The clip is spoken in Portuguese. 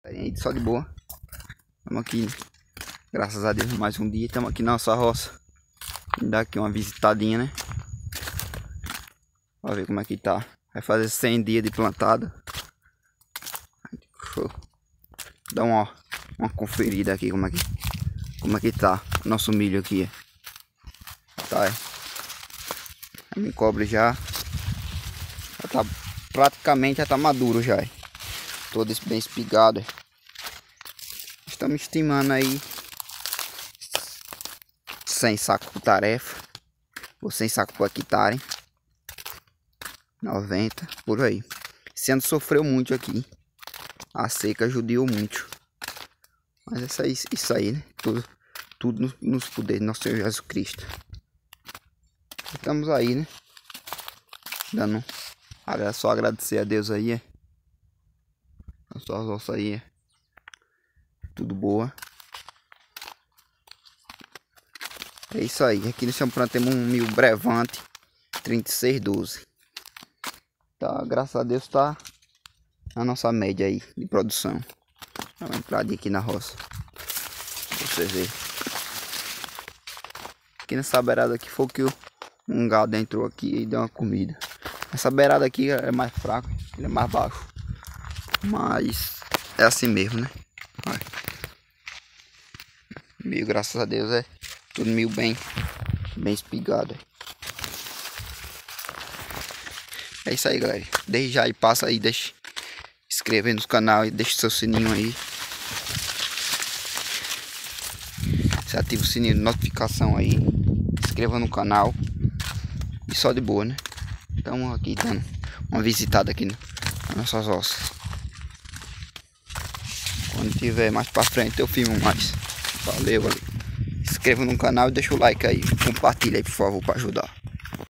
Aí, só de boa. Estamos aqui, graças a Deus, mais um dia. Estamos aqui na nossa roça. Vamos dar aqui uma visitadinha, né? Pra ver como é que tá. Vai fazer 100 dias de plantada. Show. Dá uma conferida aqui como é que tá o nosso milho aqui. Tá, a minha cobre já tá praticamente já tá maduro já. Todo bem espigado. Estamos estimando aí 100 sacos por tarefa ou 100 sacos por hectare. 90 por aí. Esse ano sofreu muito aqui. A seca judiou muito. Mas é isso aí, né? Tudo nos poderes do nosso Senhor Jesus Cristo. Estamos aí, né? Dando. Só agradecer a Deus aí, as suas roças aí, tudo boa. É isso aí. Aqui nós plantamos um milho Brevante 3612. Tá, graças a Deus tá na nossa média aí de produção. Dá uma entradinha aqui na roça pra vocês verem. Aqui nessa beirada aqui foi que um gado entrou aqui e deu uma comida. Essa beirada aqui é mais fraca, ele é mais baixo. Mas é assim mesmo, né? Olha. Milho, graças a Deus, é tudo milho bem espigado. É isso aí, galera. Desde já e passa aí, deixa inscrever no canal e deixa seu sininho aí. Você ativa o sininho de notificação aí. Inscreva no canal. E só de boa, né? Estamos aqui dando uma visitada aqui nas nossas roças. Quando tiver mais pra frente eu filmo mais. Valeu, valeu. Inscreva no canal e deixa o like aí. Compartilha aí, por favor, para ajudar.